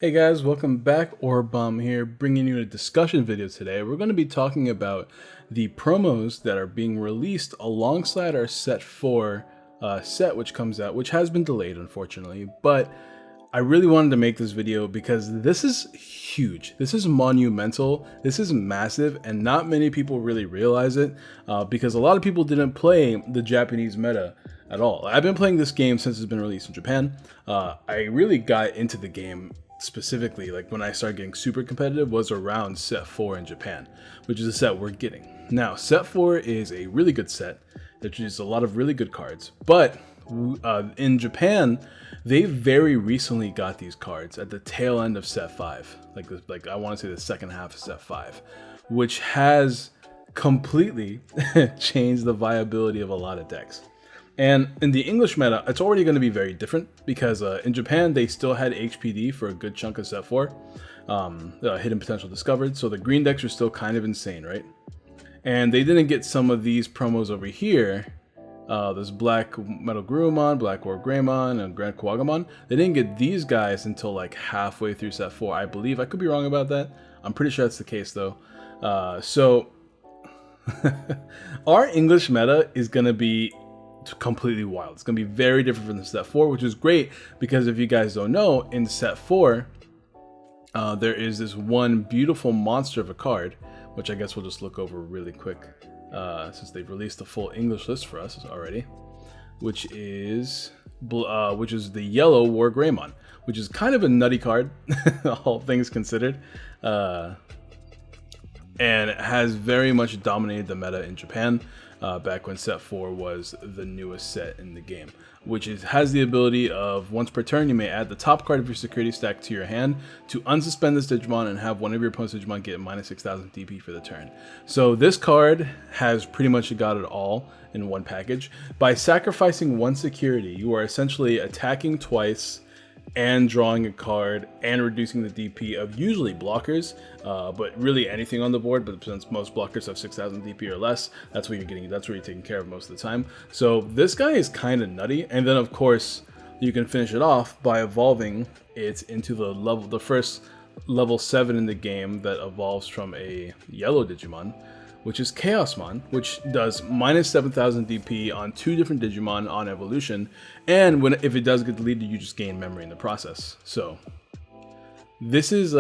Hey guys, welcome back. AuraBomb here, bringing you a discussion video today. We're going to be talking about the promos that are being released alongside our set 4 set, which comes out, which has been delayed unfortunately, but I really wanted to make this video because this is huge. This is monumental. This is massive, and not many people really realize it because a lot of people didn't play the Japanese meta at all. I've been playing this game since it's been released in Japan. I really got into the game specifically, like when I started getting super competitive, was around set 4 in Japan, which is a set we're getting. Now, set 4 is a really good set that uses a lot of really good cards, but in Japan, they very recently got these cards at the tail end of set 5, like I want to say the second half of set 5, which has completely changed the viability of a lot of decks. And in the English meta, it's already going to be very different because in Japan, they still had HPD for a good chunk of set 4, hidden potential discovered, so the green decks are still kind of insane, right? And they didn't get some of these promos over here. There's Black Metal Guruman, Black Wargreymon, and Grand Kuwagamon. They didn't get these guys until like halfway through set 4, I believe. I could be wrong about that. I'm pretty sure that's the case though. So our English meta is going to be completely wild. It's going to be very different from the set 4, which is great because if you guys don't know, in set 4, there is this one beautiful monster of a card, which I guess we'll just look over really quick since they've released the full English list for us already, which is the yellow Wargreymon, which is kind of a nutty card, all things considered, and it has very much dominated the meta in Japan. Back when set 4 was the newest set in the game, which has the ability of once per turn you may add the top card of your security stack to your hand to unsuspend this Digimon and have one of your opponent's Digimon get minus 6,000 DP for the turn. So this card has pretty much got it all in one package. By sacrificing one security, you are essentially attacking twice and drawing a card and reducing the DP of usually blockers, but really anything on the board. But since most blockers have 6,000 DP or less, that's what you're getting. That's what you're taking care of most of the time. So this guy is kind of nutty. And then of course you can finish it off by evolving it into the first level 7 in the game that evolves from a yellow Digimon, which is Chaosmon, which does minus 7,000 DP on 2 different Digimon on evolution, and if it does get deleted, you just gain memory in the process. So this is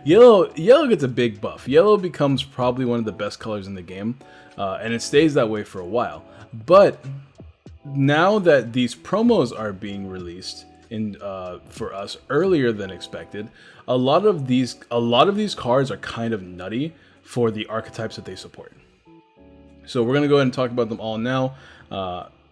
yellow gets a big buff. Yellow becomes probably one of the best colors in the game, and it stays that way for a while. But now that these promos are being released for us earlier than expected, a lot of these cards are kind of nutty for the archetypes that they support. So we're gonna go ahead and talk about them all now.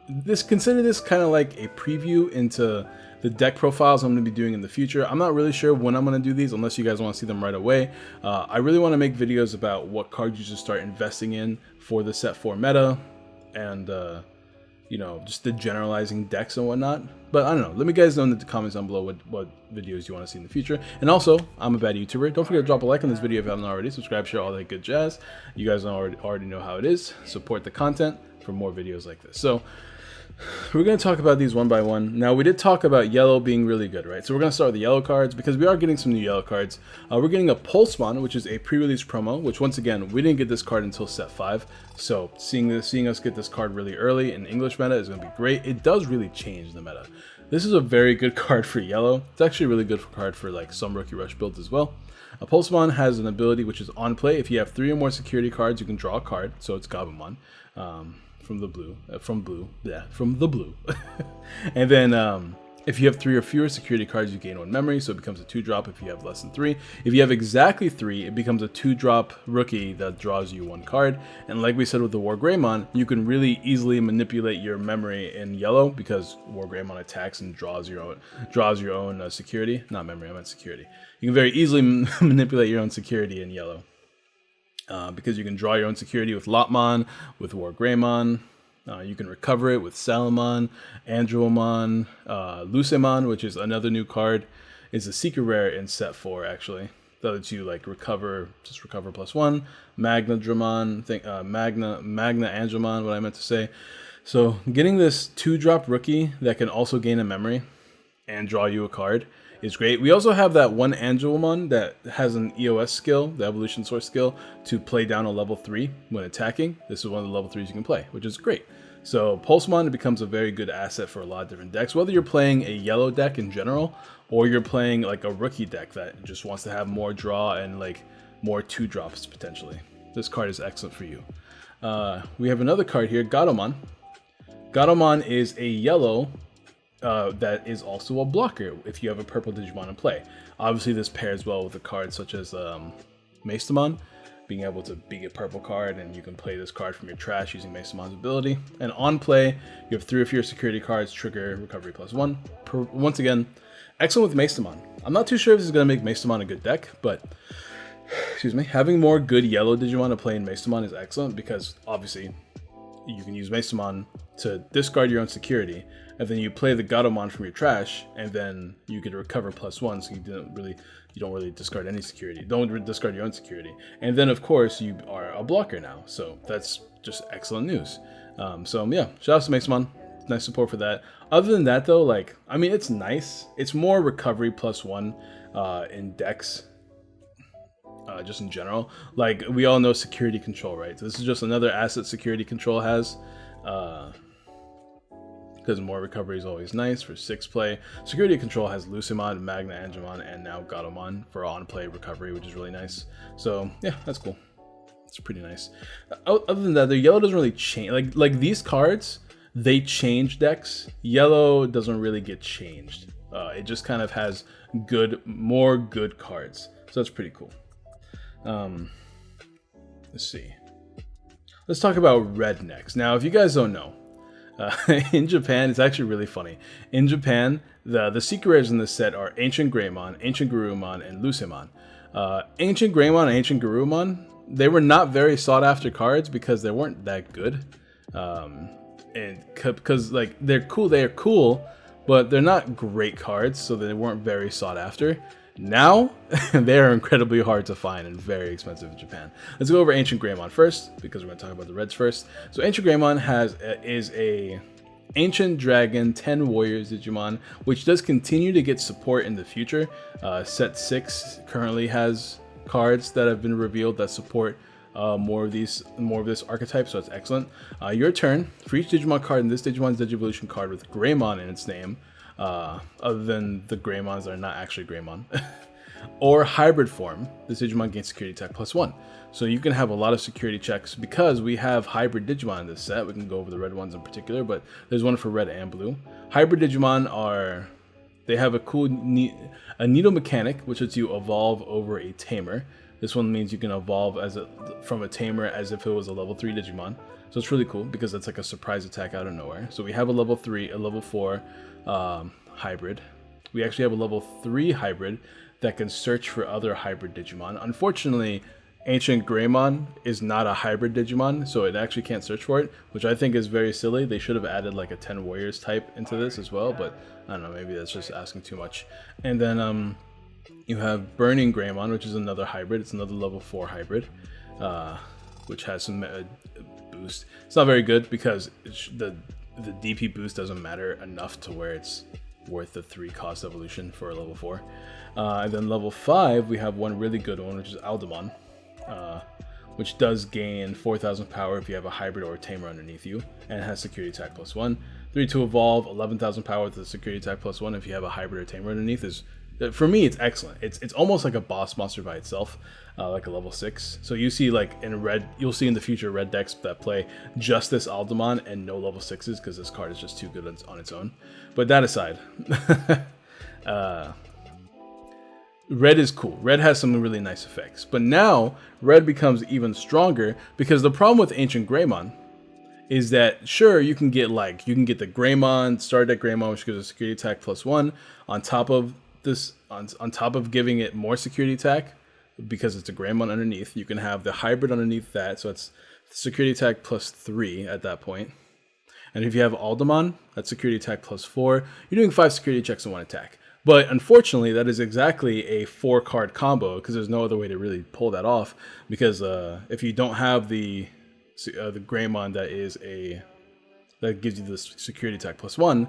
Consider this kind of like a preview into the deck profiles I'm gonna be doing in the future. I'm not really sure when I'm gonna do these unless you guys want to see them right away. I really want to make videos about what cards you should start investing in for the set 4 meta, and you know, just the generalizing decks and whatnot. But I don't know, let me guys know in the comments down below what videos you want to see in the future. And also, I'm a bad YouTuber. Don't forget to drop a like on this video if you haven't already. Subscribe, share, all that good jazz. You guys already know how it is. Support the content for more videos like this. So we're going to talk about these one by one. Now, we did talk about yellow being really good, right? So we're going to start with the yellow cards because we are getting some new yellow cards. We're getting a Plutomon, which is a pre-release promo, which once again, we didn't get this card until set 5. So seeing us get this card really early in English meta is going to be great. It does really change the meta. This is a very good card for yellow. It's actually a really good card for like some Rookie Rush builds as well. A Plutomon has an ability which is on play. If you have 3 or more security cards, you can draw a card. So it's Gabumon. From the blue. And then if you have 3 or fewer security cards, you gain 1 memory, so it becomes a 2-drop if you have less than 3. If you have exactly 3, it becomes a 2-drop rookie that draws you 1 card. And like we said with the Wargreymon, you can really easily manipulate your memory in yellow because Wargreymon attacks and draws your own security. Not memory, I meant security. You can very easily manipulate your own security in yellow. Because you can draw your own security with Lotmon, with Wargreymon. You can recover it with Salamon, Andromon, Lucemon, which is another new card. It's a secret rare in set 4 actually. That lets you like recover +1. Magna Andromon, what I meant to say. So getting this 2-drop rookie that can also gain a memory and draw you a card is great. We also have that one Angelmon that has an EOS skill, the Evolution Source skill, to play down a level 3 when attacking. This is one of the level 3s you can play, which is great. So Pulsemon becomes a very good asset for a lot of different decks, whether you're playing a yellow deck in general, or you're playing like a rookie deck that just wants to have more draw and like more 2-drops potentially. This card is excellent for you. We have another card here, Gatomon. Gatomon is a yellow that is also a blocker if you have a purple Digimon in play. Obviously this pairs well with a card such as Mastemon, being able to be a purple card, and you can play this card from your trash using Mastemon's ability. And on play, you have 3 of your security cards trigger recovery +1. Once again, excellent with Mastemon. I'm not too sure if this is going to make Mastemon a good deck, but excuse me, having more good yellow Digimon to play in Mastemon is excellent because obviously you can use Mastemon to discard your own security, and then you play the Gatomon from your trash, and then you get a recover +1, so you don't really discard any security. Don't discard your own security. And then of course you are a blocker now, so that's just excellent news. So yeah, shout out to Mastemon. Nice support for that. Other than that though, like, I mean, it's nice. It's more recovery +1 in decks. Just in general, like we all know security control, right? So this is just another asset security control has, because more recovery is always nice for 6 play. Security control has Lucemon, Magna Angemon, and now Gatomon for on play recovery, which is really nice. So yeah, that's cool. It's pretty nice. Other than that, the yellow doesn't really change. Like these cards, they change decks. Yellow doesn't really get changed. It just kind of has more good cards. So that's pretty cool. Let's see. Let's talk about red next. Now, if you guys don't know, in Japan, it's actually really funny. In Japan, the secret rares in this set are Ancient Greymon, Ancient Guruman, and Lucemon. Ancient Greymon and Ancient Guruman, they were not very sought after cards because they weren't that good. And because like they're cool, but they're not great cards, so they weren't very sought after. Now, they are incredibly hard to find and very expensive in Japan. Let's go over Ancient Greymon first, because we're going to talk about the reds first. So Ancient Greymon is a Ancient Dragon 10 Warriors Digimon, which does continue to get support in the future. Set 6 currently has cards that have been revealed that support more of this archetype, so it's excellent. Your turn. For each Digimon card in this Digimon's Digivolution card with Greymon in its name, other than the Greymons that are not actually Greymon, or hybrid form, this Digimon gains security attack +1. So you can have a lot of security checks because we have hybrid Digimon in this set. We can go over the red ones in particular, but there's one for red and blue. Hybrid Digimon they have a cool needle mechanic, which lets you evolve over a tamer. This one means you can evolve from a tamer as if it was a level 3 Digimon. So it's really cool because it's like a surprise attack out of nowhere. So we have a level 3, a level 4 hybrid. We actually have a level 3 hybrid that can search for other hybrid Digimon. Unfortunately, Ancient Greymon is not a hybrid Digimon, so it actually can't search for it, which I think is very silly. They should have added like a 10 Warriors type into this as well, but I don't know, maybe that's just asking too much. And then you have Burning Greymon, which is another hybrid. It's another level 4 hybrid, which has some boost. It's not very good because the DP boost doesn't matter enough to where it's worth the 3 cost evolution for a level 4. And then level 5, we have one really good one, which is Aldemon, which does gain 4,000 power if you have a hybrid or a tamer underneath you, and it has security attack +1. 3 to evolve, 11,000 power with the security attack +1 if you have a hybrid or tamer underneath is, for me, it's excellent. It's almost like a boss monster by itself, like a level 6. So you see, like in red, you'll see in the future red decks that play just this Aldemon and no level 6s because this card is just too good on its own. But that aside, red is cool. Red has some really nice effects. But now red becomes even stronger because the problem with Ancient Greymon is that sure you can get the Greymon, Star Deck Greymon, which gives a security attack +1 on top of this, on top of giving it more security attack because it's a Greymon underneath. You can have the hybrid underneath that, so it's security attack +3 at that point. And if you have Aldemon, that's security attack +4. You're doing 5 security checks in 1 attack. But unfortunately, that is exactly a 4-card combo because there's no other way to really pull that off. Because if you don't have the Greymon that gives you the security attack +1,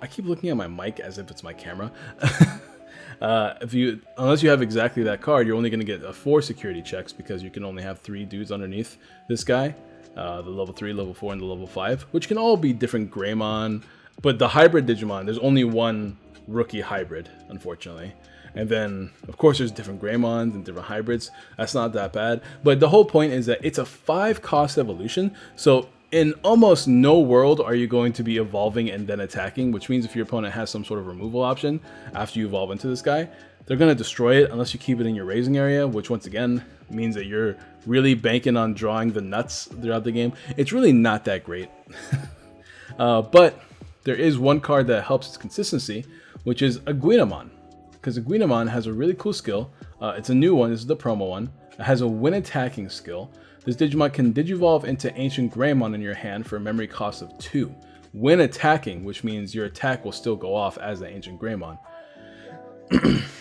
I keep looking at my mic as if it's my camera. Unless you have exactly that card, you're only going to get 4 security checks because you can only have 3 dudes underneath this guy. The level 3, level 4, and the level 5, which can all be different Greymon. But the hybrid Digimon, there's only one rookie hybrid, unfortunately. And then, of course, there's different Greymons and different hybrids. That's not that bad. But the whole point is that it's a 5-cost evolution. So in almost no world are you going to be evolving and then attacking, which means if your opponent has some sort of removal option after you evolve into this guy, they're going to destroy it unless you keep it in your raising area, which once again means that you're really banking on drawing the nuts throughout the game. It's really not that great. But there is one card that helps its consistency, which is a Guruman. Because a Guruman has a really cool skill. It's a new one. This is the promo one. It has a when attacking skill. This Digimon can Digivolve into Ancient Greymon in your hand for a memory cost of 2. When attacking, which means your attack will still go off as the Ancient Greymon.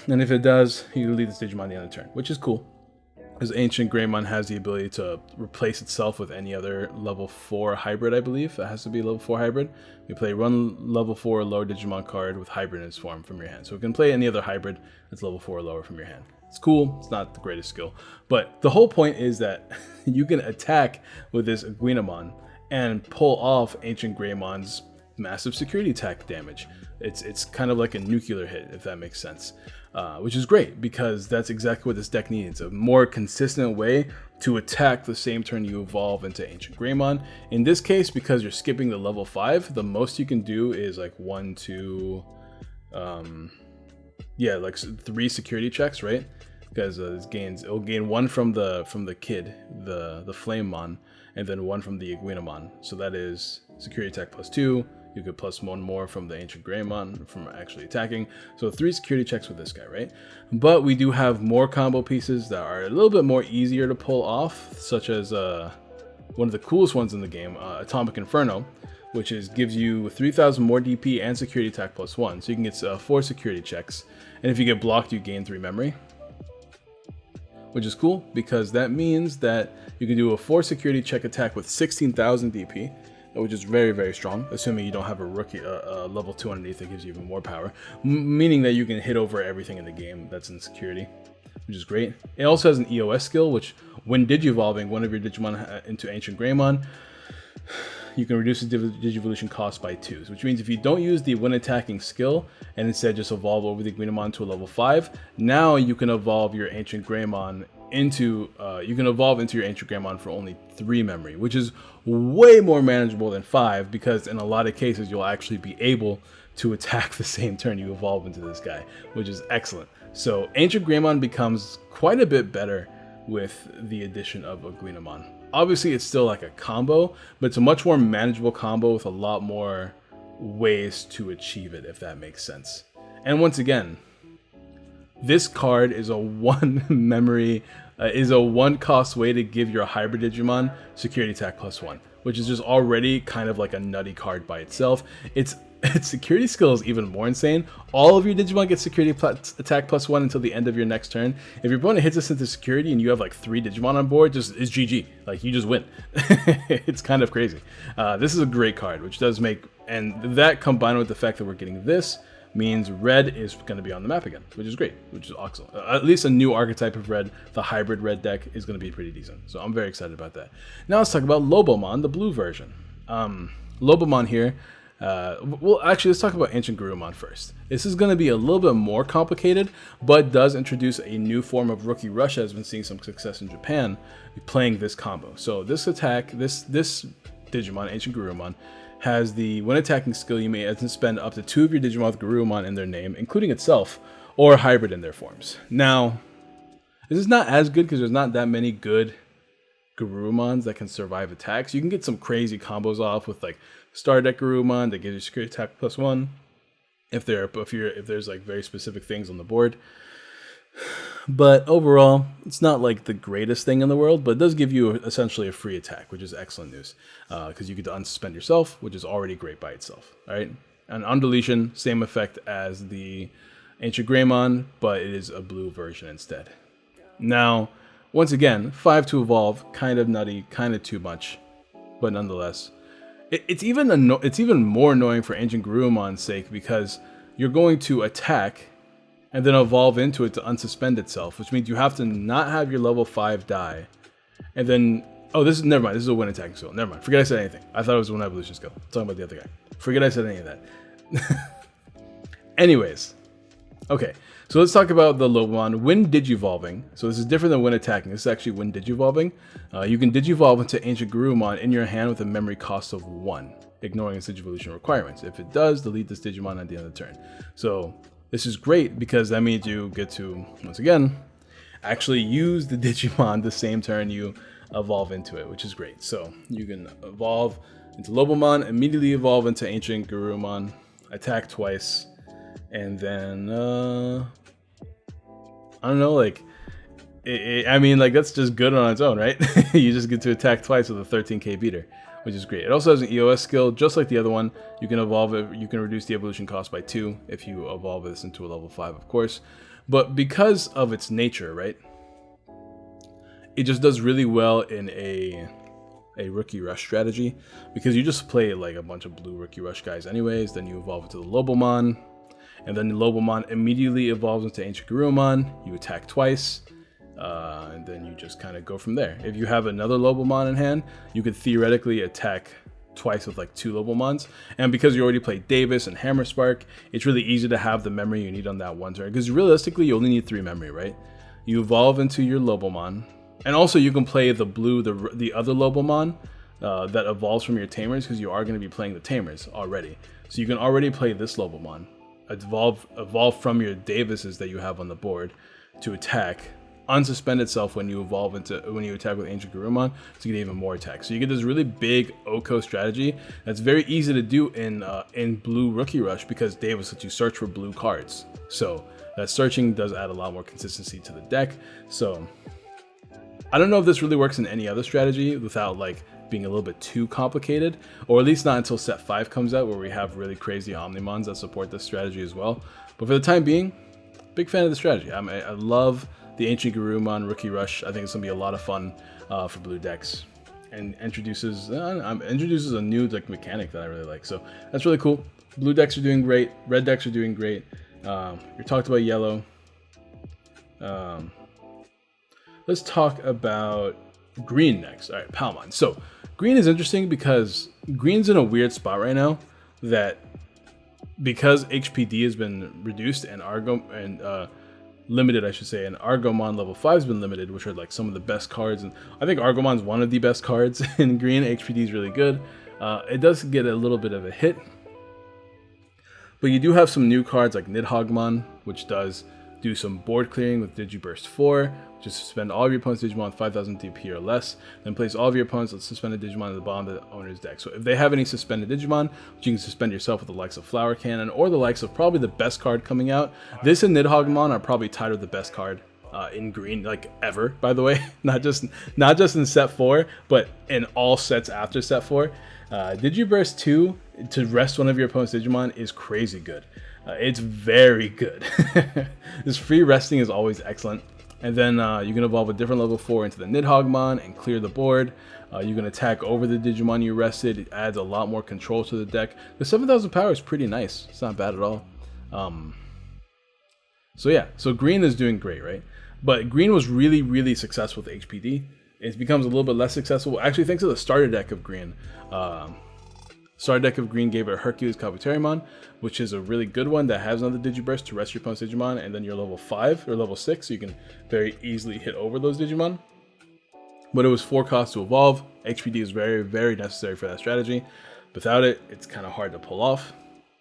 And if it does, you leave this Digimon at the end of the turn, which is cool. Because Ancient Greymon has the ability to replace itself with any other level 4 hybrid, I believe. That has to be a level 4 hybrid. You play one level 4 or lower Digimon card with hybrid in its form from your hand. So you can play any other hybrid that's level 4 or lower from your hand. It's cool. It's not the greatest skill. But the whole point is that you can attack with this Guruman and pull off Ancient Greymon's massive security attack damage. It's kind of like a nuclear hit, if that makes sense. Which is great because that's exactly what this deck needs. A more consistent way to attack the same turn you evolve into Ancient Greymon. In this case, because you're skipping the level 5, the most you can do is like 1, 2, like 3 security checks, right? Because it'll gain 1 from the kid, the Flamemon, and then 1 from the Guruman. So that is security attack plus 2. You could plus 1 more from the Ancient Greymon from actually attacking. So 3 security checks with this guy, right? But we do have more combo pieces that are a little bit more easier to pull off, such as one of the coolest ones in the game, Atomic Inferno, which gives you 3,000 more DP and security attack plus 1. So you can get 4 security checks. And if you get blocked, you gain 3 memory. Which is cool because that means that you can do a 4 security check attack with 16,000 DP, which is very, very strong, assuming you don't have a rookie level 2 underneath that gives you even more power, meaning that you can hit over everything in the game that's in security, which is great. It also has an EOS skill, which when Digivolving one of your Digimon into Ancient Greymon, you can reduce the Digivolution cost by 2, which means if you don't use the when attacking skill and instead just evolve over the Guruman to a level 5, now you can evolve your Ancient Greymon into your Ancient Greymon for only 3 memory, which is way more manageable than 5 because in a lot of cases you'll actually be able to attack the same turn you evolve into this guy, which is excellent. So Ancient Greymon becomes quite a bit better with the addition of a Guruman. Obviously it's still like a combo, but it's a much more manageable combo with a lot more ways to achieve it, if that makes sense. And once again, this card is a 1 cost way to give your hybrid Digimon security attack plus 1, which is just already kind of like a nutty card by itself. Its security skill is even more insane. All of your Digimon get security attack plus 1 until the end of your next turn. If your opponent hits us into security and you have like 3 Digimon on board, it's GG. Like you just win. It's kind of crazy. This is a great card, which does make, and that combined with the fact that we're getting this, means red is going to be on the map again, which is great, which is excellent. At least a new archetype of red, the hybrid red deck, is going to be pretty decent. So I'm very excited about that. Now let's talk about Lobomon, the blue version. Lobomon here, well, actually, let's talk about Ancient Guruman first. This is going to be a little bit more complicated, but does introduce a new form of Rookie Rush that has been seeing some success in Japan, playing this combo. So this attack, this Digimon, Ancient Guruman, has the when attacking skill, you may spend up to 2 of your Digimon with Guruman in their name, including itself, or hybrid in their forms. Now, this is not as good because there's not that many good Gurumons that can survive attacks. You can get some crazy combos off with like Star Deck Guruman that gives you security attack plus 1 if there's like very specific things on the board. But overall, it's not like the greatest thing in the world, but it does give you essentially a free attack, which is excellent news, because you get to unsuspend yourself, which is already great by itself. All right, and on deletion, same effect as the Ancient Greymon, but it is a blue version instead. Now, once again, 5 to evolve, kind of nutty, kind of too much, but nonetheless, it's even more annoying for Ancient Guruman's sake because you're going to attack and then evolve into it to unsuspend itself, which means you have to not have your level 5 die. And then, oh, this is, never mind, this is a wind attacking skill. Never mind, forget I said anything. I thought it was a wind evolution skill. I'm talking about the other guy. Forget I said any of that. Anyways, okay, so let's talk about the Lobomon. When Digivolving, so this is different than when attacking. This is actually when Digivolving. You can Digivolve into Ancient Guruman in your hand with a memory cost of 1, ignoring its Digivolution requirements. If it does, delete this Digimon at the end of the turn. So this is great because that means you get to, once again, actually use the Digimon the same turn you evolve into it, which is great. So you can evolve into Lobomon, immediately evolve into Ancient Guruman, attack twice, and then I don't know, like I mean, like, that's just good on its own, right? You just get to attack twice with a 13k beater, which is great. It also has an EOS skill, just like the other one. You can evolve it, you can reduce the evolution cost by 2 if you evolve this into a level 5, of course. But because of its nature, right, it just does really well in a Rookie Rush strategy, because you just play like a bunch of blue Rookie Rush guys anyways, then you evolve it to the Lobomon, and then the Lobomon immediately evolves into Ancient Guruman, you attack twice, and then you just kind of go from there. If you have another Lobomon in hand, you could theoretically attack twice with like 2 Lobomons, and because you already played Davis and Hammer Spark, it's really easy to have the memory you need on that one turn, because realistically you only need 3 memory, right? You evolve into your Lobomon, and also you can play the blue, the other Lobomon that evolves from your Tamers, because you are going to be playing the Tamers already. So you can already play this Lobomon, evolve from your Davises that you have on the board to attack, unsuspend itself when you attack with Ancient Guruman to get even more attack. So you get this really big Oko strategy that's very easy to do in blue Rookie Rush, because Davis lets you search for blue cards. So that searching does add a lot more consistency to the deck. So I don't know if this really works in any other strategy without like being a little bit too complicated, or at least not until set 5 comes out, where we have really crazy Omnimons that support this strategy as well. But for the time being, big fan of the strategy. I love the Ancient Guruman Rookie Rush. I think it's gonna be a lot of fun for blue decks, and introduces a new like mechanic that I really like. So that's really cool. Blue decks are doing great. Red decks are doing great. We talked about yellow. Let's talk about green next. All right, Palmon. So green is interesting because green's in a weird spot right now, that because HPD has been reduced and limited, I should say, and Argomon level 5 has been limited, which are like some of the best cards. And I think Argomon's one of the best cards in green. HPD is really good. It does get a little bit of a hit, but you do have some new cards like Nidhoggmon, which does do some board clearing with Digiburst 4, just suspend all of your opponent's Digimon 5,000 DP or less, then place all of your opponent's suspended Digimon at the bottom of the owner's deck. So if they have any suspended Digimon, you can suspend yourself with the likes of Flower Cannon, or the likes of probably the best card coming out. This and Nidhoggmon are probably tied with the best card in green, like ever, by the way. not just in set 4, but in all sets after set 4. Digiburst 2 to rest one of your opponent's Digimon is crazy good. It's very good. This free resting is always excellent. And then you can evolve a different level 4 into the Nidhoggmon and clear the board. You can attack over the Digimon you rested. It adds a lot more control to the deck. The 7,000 power is pretty nice. It's not bad at all. So yeah, so green is doing great, right? But green was really, really successful with HPD. It becomes a little bit less successful, actually thanks to the starter deck of green. Starter deck of green gave it Hercules Kabuterimon, which is a really good one that has another Digiburst to rest your opponent's Digimon, and then you're level 5 or level 6, so you can very easily hit over those Digimon. But it was 4 costs to evolve. HPD is very, very necessary for that strategy. Without it, it's kind of hard to pull off.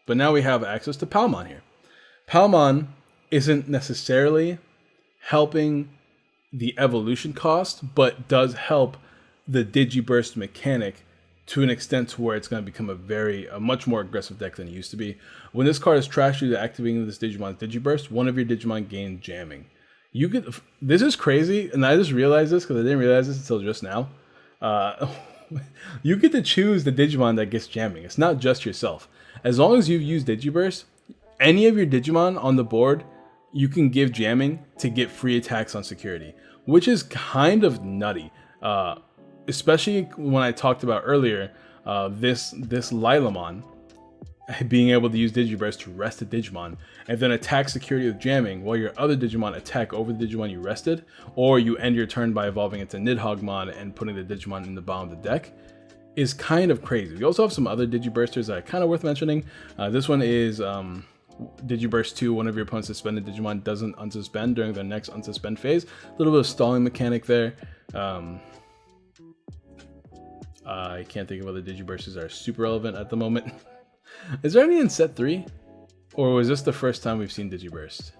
But now we have access to Palmon here. Palmon isn't necessarily helping the evolution cost, but does help the Digiburst mechanic to an extent to where it's going to become a much more aggressive deck than it used to be. When this card is trashed due to activating this Digimon's Digiburst, one of your Digimon gains jamming. This is crazy, and I just realized this because I didn't realize this until just now. You get to choose the Digimon that gets jamming. It's not just yourself. As long as you've used Digiburst, any of your Digimon on the board, you can give jamming to get free attacks on security, which is kind of nutty. Especially when I talked about earlier, this Lilamon being able to use Digiburst to rest a Digimon, and then attack security with jamming while your other Digimon attack over the Digimon you rested, or you end your turn by evolving into Nidhoggmon and putting the Digimon in the bottom of the deck, is kind of crazy. We also have some other Digibursters that are kind of worth mentioning. This one is Digiburst 2. One of your opponent's suspended Digimon doesn't unsuspend during their next unsuspend phase. A little bit of stalling mechanic there. I can't think of other Digibursters that are super relevant at the moment. Is there any in set 3? Or was this the first time we've seen Digiburst?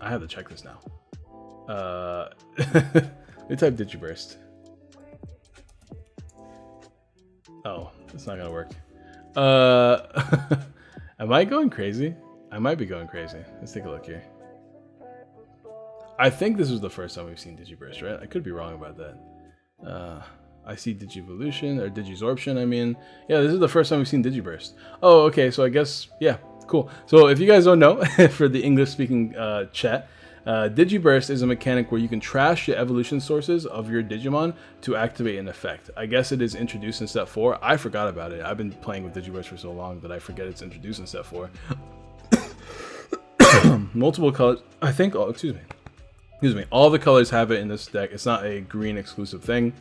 I have to check this now. Let me type Digiburst. Oh, it's not gonna work. Am I going crazy? I might be going crazy. Let's take a look here. I think this was the first time we've seen Digiburst, right? I could be wrong about that. I see Digivolution, or Digisorption, I mean. Yeah, this is the first time we've seen Digiburst. Oh, okay, so I guess, yeah, cool. So if you guys don't know, for the English-speaking chat, Digiburst is a mechanic where you can trash the evolution sources of your Digimon to activate an effect. I guess it is introduced in set 4. I forgot about it. I've been playing with Digiburst for so long that I forget it's introduced in set 4. Multiple colors, I think, oh, excuse me, all the colors have it in this deck. It's not a green exclusive thing,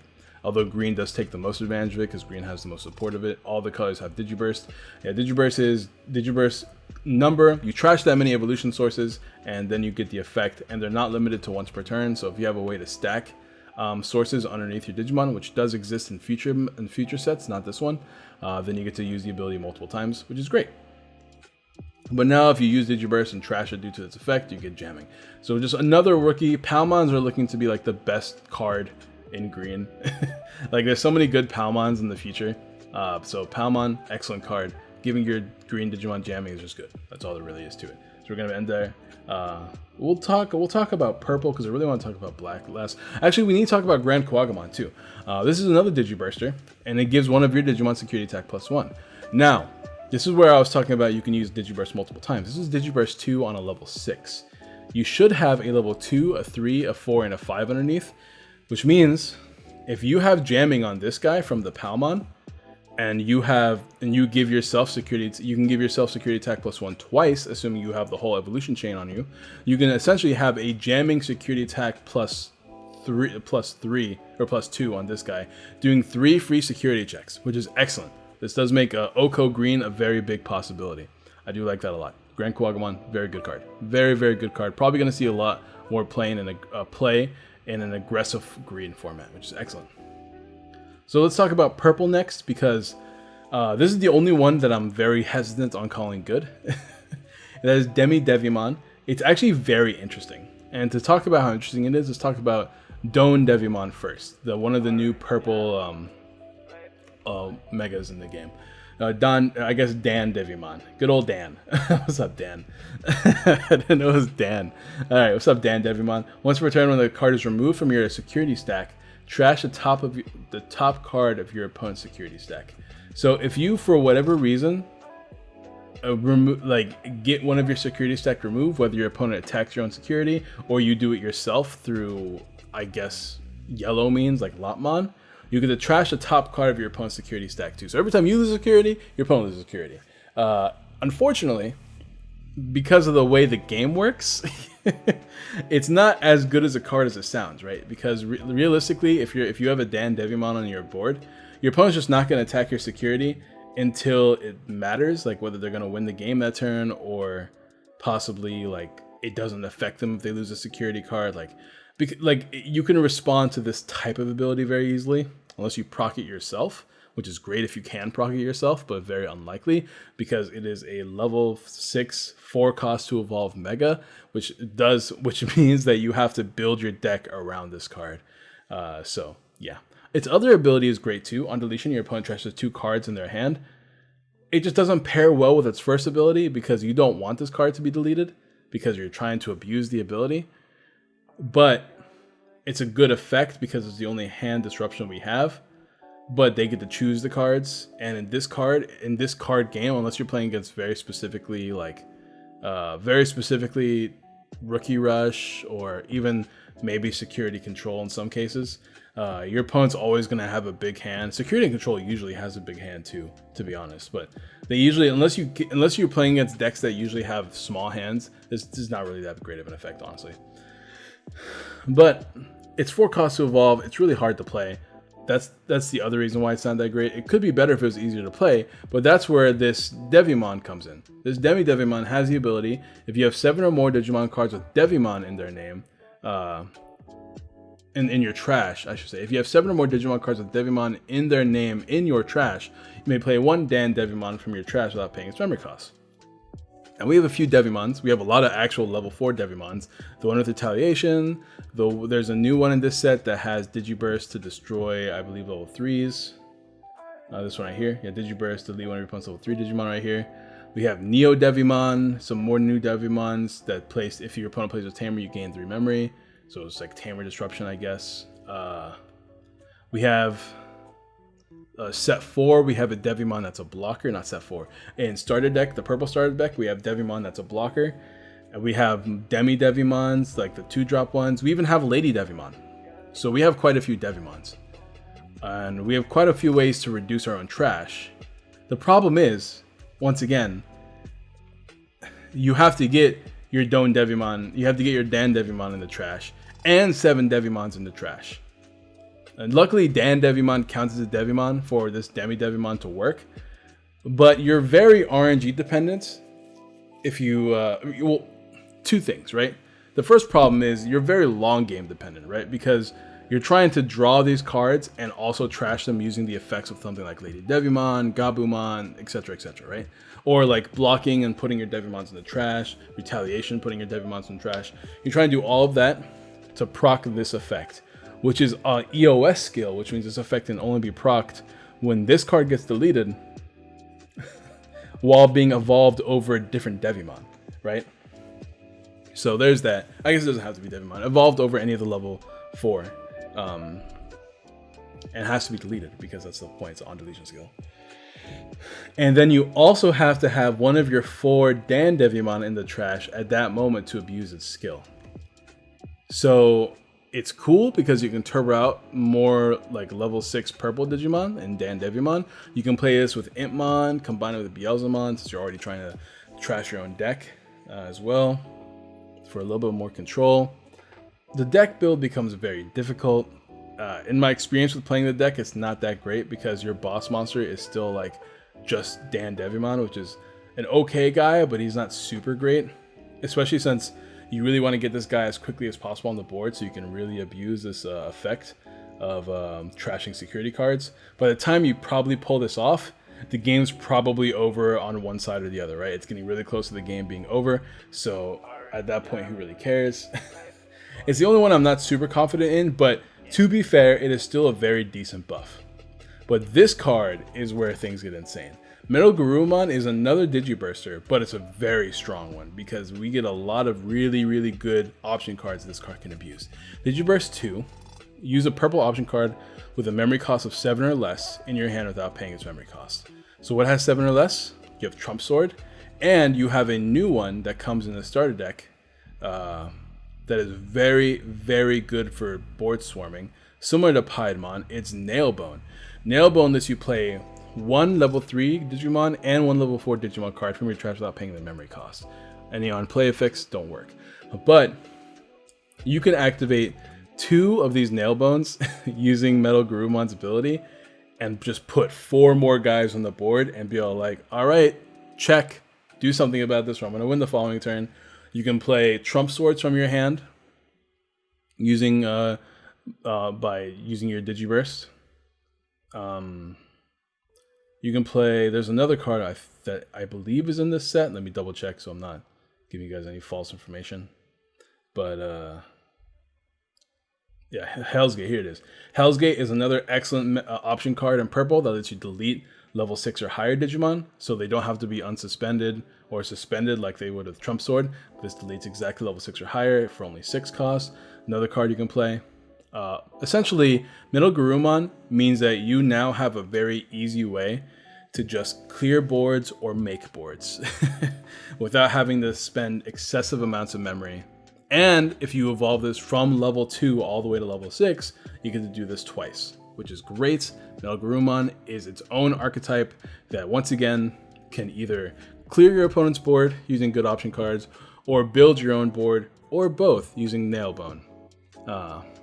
although green does take the most advantage of it because green has the most support of it. All the colors have Digiburst. Yeah, Digiburst is Digiburst number. You trash that many evolution sources and then you get the effect, and they're not limited to once per turn. So if you have a way to stack sources underneath your Digimon, which does exist in future sets, not this one, then you get to use the ability multiple times, which is great. But now if you use Digiburst and trash it due to its effect, you get jamming. So just another rookie. Palmons are looking to be like the best card in green. Like there's so many good Palmons in the future. So Palmon, excellent card. Giving your green Digimon jamming is just good. That's all there really is to it. So we're gonna end there. We'll talk about purple because I really want to talk about black less. Actually, we need to talk about Grand Kuwagamon too. This is another Digiburster, and it gives one of your Digimon security attack +1. Now, this is where I was talking about you can use Digiburst multiple times. This is Digiburst 2 on a level 6. You should have a level 2, a 3, a 4, and a 5 underneath, which means if you have jamming on this guy from the Palmon, and you give yourself security, you can give yourself security attack +1 twice, assuming you have the whole evolution chain on you. You can essentially have a jamming security attack +3 or +2 on this guy, doing 3 free security checks, which is excellent. This does make Oko Green a very big possibility. I do like that a lot. Grand Kuwagamon, very good card. Very, very good card. Probably going to see a lot more play in an aggressive green format, which is excellent. So let's talk about purple next, because this is the only one that I'm very hesitant on calling good. That is Devimon. It's actually very interesting. And to talk about how interesting it is, let's talk about Don Devimon first. One of the new purple megas in the game. Dan Devimon. Good old Dan. What's up, Dan? I didn't know it was Dan. Alright, what's up, Dan Devimon? Once per turn, when the card is removed from your security stack, trash the top card of your opponent's security stack. So if you, for whatever reason, get one of your security stack removed, whether your opponent attacks your own security or you do it yourself through, I guess, yellow means like Lotmon, you get to trash the top card of your opponent's security stack too. So every time you lose security, your opponent loses security. Unfortunately, because of the way the game works, it's not as good as a card as it sounds, right? Because realistically, if you have a Dan Devimon on your board, your opponent's just not going to attack your security until it matters, like whether they're going to win the game that turn, or possibly like it doesn't affect them if they lose a security card. Like you can respond to this type of ability very easily, unless you proc it yourself, which is great if you can proc it yourself, but very unlikely because it is a level 6 4 cost to evolve mega, which means that you have to build your deck around this card. So yeah, its other ability is great too. On deletion, your opponent trashes 2 cards in their hand. It just doesn't pair well with its first ability because you don't want this card to be deleted because you're trying to abuse the ability. But it's a good effect because it's the only hand disruption we have. But they get to choose the cards, and in this card game, unless you're playing against very specifically Rookie Rush, or even maybe Security Control in some cases, your opponent's always going to have a big hand. Security Control usually has a big hand too, to be honest, but they usually, unless you're playing against decks that usually have small hands, this is not really that great of an effect, honestly. But it's 4 costs to evolve. It's really hard to play. That's the other reason why it's not that great. It could be better if it was easier to play, but that's where this Devimon comes in. This Devimon has the ability, if you have 7 or more Digimon cards with Devimon in their name, in your trash, I should say. If you have 7 or more Digimon cards with Devimon in their name in your trash, you may play 1 Dan Devimon from your trash without paying its memory costs. And we have a few Devimons. We have a lot of actual level 4 Devimons. The one with Retaliation, though there's a new one in this set that has Digiburst to destroy, I believe, level 3s. This one right here. Yeah, Digiburst, delete one of your opponent's level 3 Digimon right here. We have Neo Devimon, some more new Devimons that place, if your opponent plays with Tamer, you gain 3 memory. So it's like Tamer Disruption, I guess. We have set 4, we have a Devimon that's a blocker, not set 4. In starter deck, the purple starter deck, we have Devimon that's a blocker. And we have Demi Devimons, like the 2-drop ones. We even have Lady Devimon. So we have quite a few Devimons. And we have quite a few ways to reduce our own trash. The problem is, once again, you have to get your Dan Devimon in the trash, and 7 Devimons in the trash. And luckily, Dan Devimon counts as a Devimon for this Demi Devimon to work. But you're very RNG dependent if you, well, 2 things, right? The first problem is you're very long game dependent, right? Because you're trying to draw these cards and also trash them using the effects of something like Lady Devimon, Gabumon, etc., right? Or like blocking and putting your Devimons in the trash, Retaliation, putting your Devimons in the trash. You're trying to do all of that to proc this effect, which is an EOS skill, which means this effect can only be procced when this card gets deleted while being evolved over a different Devimon, right? So there's that. I guess it doesn't have to be Devimon. Evolved over any of the level 4. And it has to be deleted because that's the point. It's an on-deletion skill. And then you also have to have one of your 4 Dan Devimon in the trash at that moment to abuse its skill. So it's cool because you can turbo out more like level 6 purple Digimon and Dan Devimon. You can play this with Impmon, combine it with Beelzemon since you're already trying to trash your own deck as well for a little bit more control. The deck build becomes very difficult. In my experience with playing the deck, it's not that great because your boss monster is still like just Dan Devimon, which is an okay guy, but he's not super great, especially since you really want to get this guy as quickly as possible on the board so you can really abuse this effect of trashing security cards. By the time you probably pull this off, the game's probably over on one side or the other, right? It's getting really close to the game being over, so at that point, who really cares? It's the only one I'm not super confident in, but to be fair, it is still a very decent buff. But this card is where things get insane. Metal Guruman is another Digiburster, but it's a very strong one because we get a lot of really, really good option cards this card can abuse. Digiburst 2, use a purple option card with a memory cost of 7 or less in your hand without paying its memory cost. So what has 7 or less? You have Trump Sword, and you have a new one that comes in the starter deck that is very, very good for board swarming. Similar to Piedmon, it's Nailbone. Nailbone lets you play 1 level 3 Digimon and 1 level 4 Digimon card from your trash without paying the memory cost. Any on-play effects don't work. But you can activate 2 of these Nailbones using Metal Guruman's ability and just put 4 more guys on the board and be all like, all right, check, do something about this, or I'm going to win the following turn. You can play Trump Swords from your hand using by using your Digiburst. You can play, there's another card that I believe is in this set. Let me double check so I'm not giving you guys any false information. But yeah, Hell's Gate, here it is. Hell's Gate is another excellent option card in purple that lets you delete level 6 or higher Digimon, so they don't have to be unsuspended or suspended like they would with Trump Sword. This deletes exactly level 6 or higher for only 6 costs. Another card you can play. Essentially, Metal Guruman means that you now have a very easy way to just clear boards or make boards without having to spend excessive amounts of memory And if you evolve this from level 2 all the way to level 6, you get to do this twice, which is great. Now, Guruman is its own archetype that, once again, can either clear your opponent's board using good option cards, or build your own board, or both using Nailbone.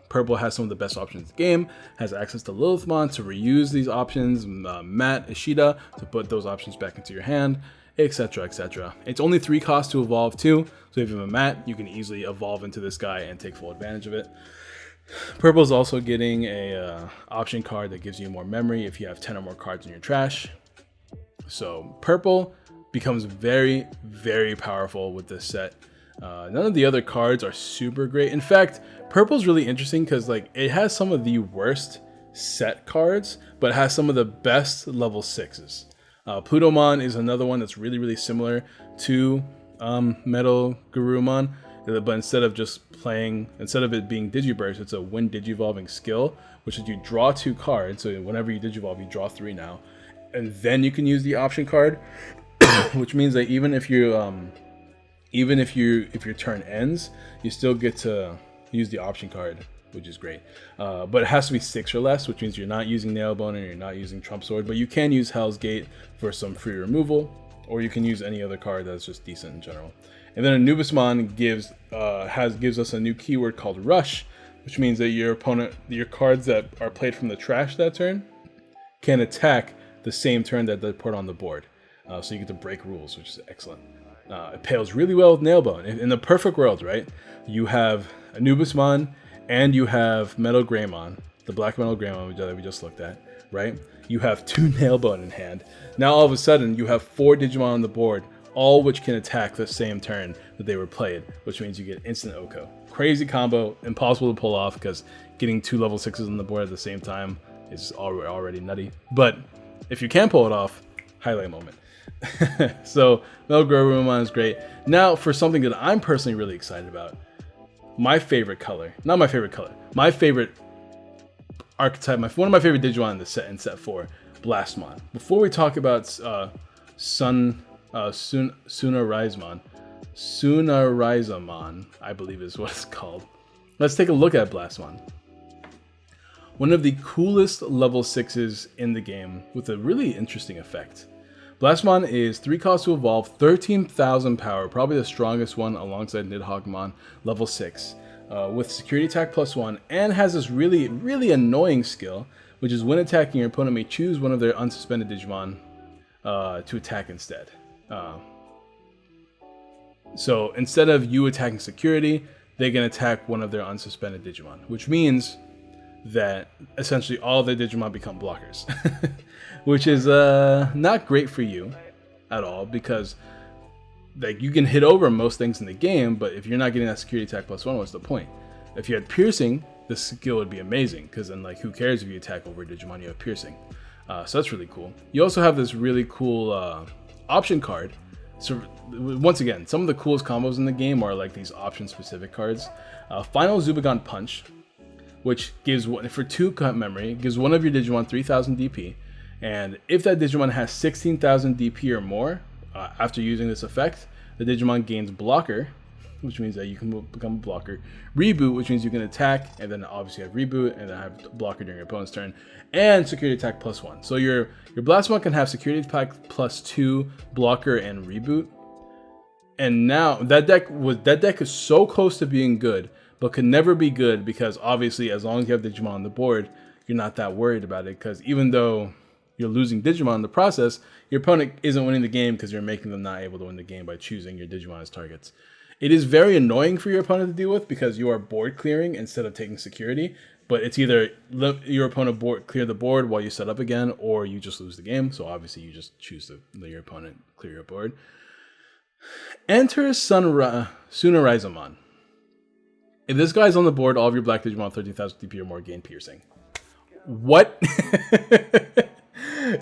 Purple has some of the best options in the game, has access to Lilithmon to reuse these options, Matt, Ishida to put those options back into your hand, etc, etc. It's only 3 costs to evolve too, so if you have a Matt, you can easily evolve into this guy and take full advantage of it. Purple is also getting a option card that gives you more memory if you have 10 or more cards in your trash. So purple becomes very, very powerful with this set. None of the other cards are super great. In fact, purple's really interesting because like it has some of the worst set cards, but it has some of the best level 6s. Plutomon is another one that's really, really similar to Metal Guruman, but instead of it being Digiburst, it's a when Digivolving skill, which is you draw 2 cards. So whenever you Digivolve, you draw 3 now, and then you can use the option card, which means that even if your turn ends, you still get to use the option card, which is great. But it has to be 6 or less, which means you're not using Nailbone and you're not using Trump Sword, but you can use Hell's Gate for some free removal, or you can use any other card that's just decent in general. And then Anubismon gives us a new keyword called Rush, which means that your cards that are played from the trash that turn can attack the same turn that they put on the board. So you get to break rules, which is excellent. It pales really well with Nailbone. In the perfect world, right? You have Anubismon and you have Metal Greymon, the Black Metal Greymon that we just looked at, right? You have 2 Nailbone in hand. Now all of a sudden you have 4 Digimon on the board, all which can attack the same turn that they were played, which means you get instant Oko. Crazy combo, impossible to pull off because getting 2 level 6s on the board at the same time is already nutty. But if you can pull it off, highlight moment. So Metal Guruman is great. Now for something that I'm personally really excited about, my favorite archetype, one of my favorite Digimon in the set, in set 4, Blastmon. Before we talk about Sunarizamon, I believe is what it's called. Let's take a look at Blastmon. One of the coolest level 6s in the game with a really interesting effect. Blastmon is 3 costs to evolve, 13,000 power, probably the strongest one alongside Nidhoggmon, level 6, with security attack +1, and has this really, really annoying skill, which is when attacking, your opponent may choose one of their unsuspended Digimon to attack instead. So instead of you attacking security, they can attack one of their unsuspended Digimon, which means that essentially all their Digimon become blockers, which is not great for you at all, because like you can hit over most things in the game, but if you're not getting that security attack +1, what's the point? If you had piercing, the skill would be amazing, because then like who cares if you attack over Digimon, you have piercing. So that's really cool. You also have this really cool option card. So once again, some of the coolest combos in the game are like these option specific cards. Final Zubagon Punch, which gives for 2 cut memory, gives one of your Digimon 3000 DP, and if that Digimon has 16,000 DP or more, after using this effect, the Digimon gains Blocker, which means that you can become a blocker, Reboot, which means you can attack, and then obviously have Reboot, and then have Blocker during your opponent's turn, and Security Attack +1. So your Blastmon can have Security Attack +2, Blocker, and Reboot. And now that deck is so close to being good, but could never be good, because obviously as long as you have Digimon on the board, you're not that worried about it, because even though you're losing Digimon in the process, your opponent isn't winning the game because you're making them not able to win the game by choosing your Digimon as targets. It is very annoying for your opponent to deal with because you are board clearing instead of taking security, but it's either let your opponent clear the board while you set up again, or you just lose the game. So obviously you just choose to let your opponent clear your board. Enter Sunarizamon. If this guy's on the board, all of your black Digimon 13,000 DP or more gain piercing. What?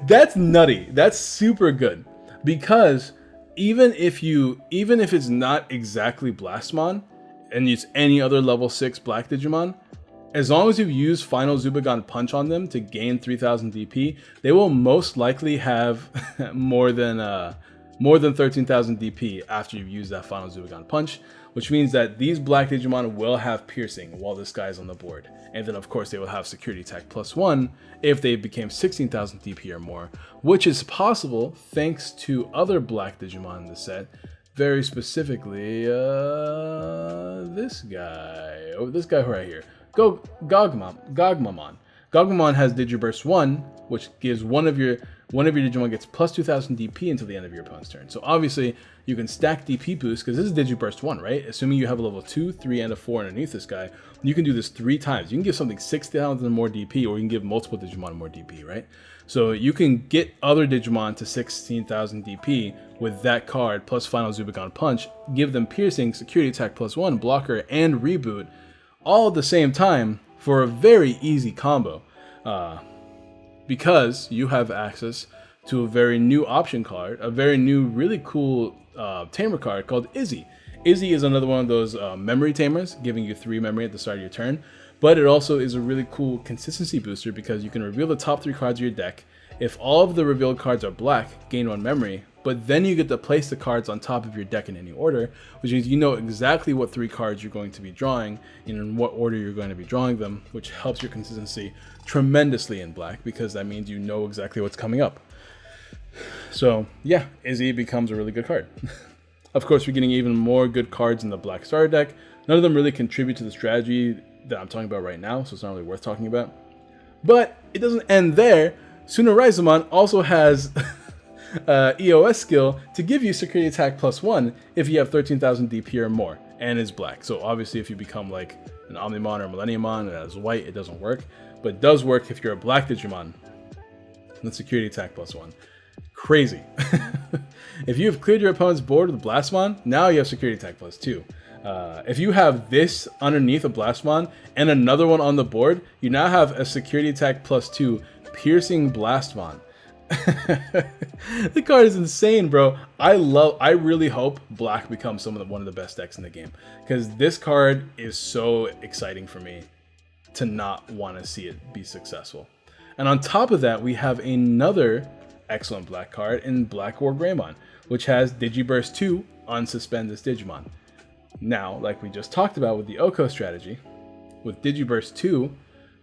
That's nutty. That's super good, because even if it's not exactly Blastmon and it's any other level 6 black Digimon, as long as you use Final Zubagon Punch on them to gain 3000 DP, they will most likely have more than more than 13,000 DP after you've used that final Zubagon punch, which means that these black Digimon will have piercing while this guy's on the board. And then of course they will have security attack +1 if they became 16,000 DP or more, which is possible thanks to other black Digimon in the set, very specifically this guy right here, Gogmamon. Gogmamon has Digiburst 1, which gives one of your Digimon gets plus 2,000 DP until the end of your opponent's turn. So obviously you can stack DP boost because this is Digiburst 1, right? Assuming you have a level 2, 3, and a 4 underneath this guy, you can do this 3 times. You can give something 6,000 more DP, or you can give multiple Digimon more DP, right? So you can get other Digimon to 16,000 DP with that card plus final Zubagon punch, give them piercing, security attack +1, blocker, and reboot all at the same time for a very easy combo. Because you have access to a very new option card, a very new, really cool tamer card called Izzy. Izzy is another one of those memory tamers, giving you 3 memory at the start of your turn, but it also is a really cool consistency booster because you can reveal the top 3 cards of your deck. If all of the revealed cards are black, gain 1 memory, but then you get to place the cards on top of your deck in any order, which means you know exactly what 3 cards you're going to be drawing and in what order you're going to be drawing them, which helps your consistency tremendously in black because that means you know exactly what's coming up. So yeah, Izzy becomes a really good card. Of course, we're getting even more good cards in the black starter deck. None of them really contribute to the strategy that I'm talking about right now, so it's not really worth talking about. But it doesn't end there. Sunaraizumon also has EOS skill to give you security attack +1 if you have 13,000 DP or more and is black. So obviously if you become like an Omnimon or Millenniumon and it has white, it doesn't work. But it does work if you're a black Digimon. Then security attack +1. Crazy. If you have cleared your opponent's board with Blastmon, now you have security attack +2. If you have this underneath a Blastmon and another one on the board, you now have a security attack +2 piercing Blastmon. The card is insane, bro. I really hope black becomes one of the best decks in the game because this card is so exciting for me to not want to see it be successful. And on top of that, we have another excellent black card in Black Wargreymon, which has Digiburst 2 unsuspend this Digimon. Now, like we just talked about with the Oko strategy, with Digiburst 2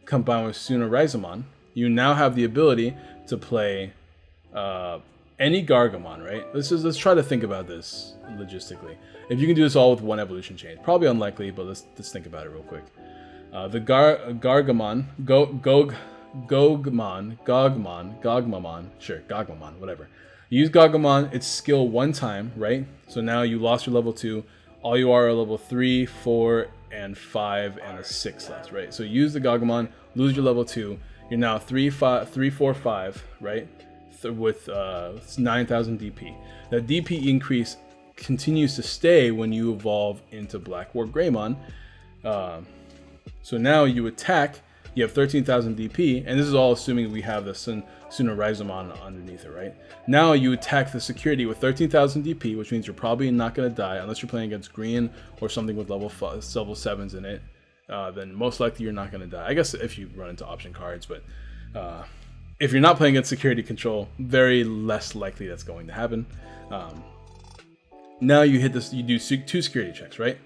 combined with Sunaraizumon, you now have the ability to play any Gargamon, right? Let's try to think about this logistically. If you can do this all with one evolution change, probably unlikely, but let's think about it real quick. The Gogmamon, sure, Gogmamon, whatever. You use Gogmamon, its skill 1 time, right? So now you lost your level 2. All you are level 3, 4, and 5, and a 6 left, right? So use the Gogmamon, lose your level 2. You're now 3, 4, 5, right? With 9,000 DP. That DP increase continues to stay when you evolve into Black Wargreymon. So now you attack, you have 13,000 DP, and this is all assuming we have the Sunaraizumon underneath it, right? Now you attack the security with 13,000 DP, which means you're probably not going to die unless you're playing against green or something with level 7s in it. Then most likely you're not going to die. I guess if you run into option cards, but if you're not playing against security control, very less likely that's going to happen. Now you hit this, you do 2 security checks, right?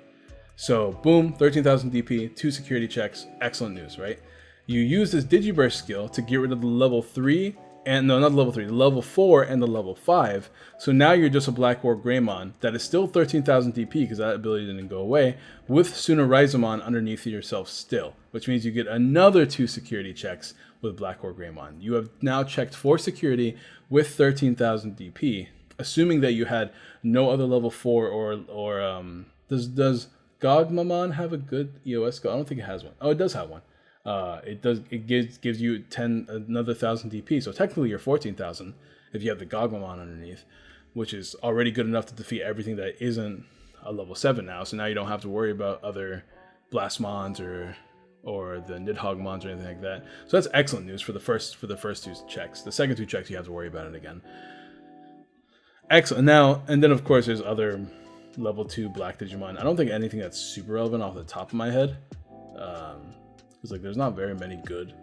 So boom, 13,000 DP, 2 security checks, excellent news, right? You use this Digiburst skill to get rid of the level 3, and no, not the level 3, the level 4 and the level 5. So now you're just a Black Wargreymon that is still 13,000 DP because that ability didn't go away, with Sunaraizumon underneath yourself still, which means you get another 2 security checks with Black Wargreymon. You have now checked 4 security with 13,000 DP, assuming that you had no other level 4 or does Gogmamon have a good EOS skill? I don't think it has one. Oh, it does have one. It gives you another 1,000 DP, so technically you're 14,000 if you have the Gogmamon underneath, which is already good enough to defeat everything that isn't a level 7 now. So now you don't have to worry about other Blastmons or the Nidhoggmons or anything like that. So that's excellent news for the first 2 checks. The second 2 checks you have to worry about it again. Excellent. Now, and then of course there's other level 2 black Digimon. I don't think anything that's super relevant off the top of my head. Because like there's not very many good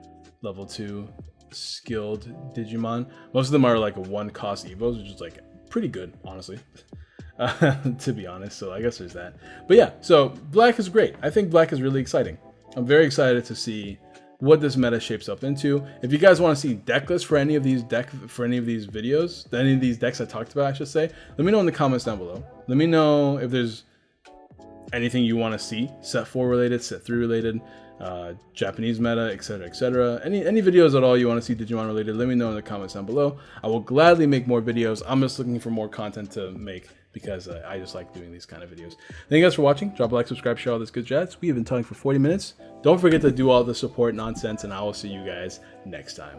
level 2 skilled Digimon. Most of them are like 1 cost evos, which is like pretty good, honestly. To be honest, so I guess there's that. But yeah, so black is great. I think black is really exciting. I'm very excited to see what this meta shapes up into. If you guys want to see deck lists for any of these videos, any of these decks I talked about, I should say, let me know in the comments down below. Let me know if there's anything you want to see, set 4 related, set 3 related, Japanese meta, etc., etc. Any videos at all you want to see Digimon related, let me know in the comments down below. I will gladly make more videos. I'm just looking for more content to make because I just like doing these kind of videos. Thank you guys for watching. Drop a like, subscribe, share all this good jazz. We have been talking for 40 minutes. Don't forget to do all the support nonsense, and I will see you guys next time.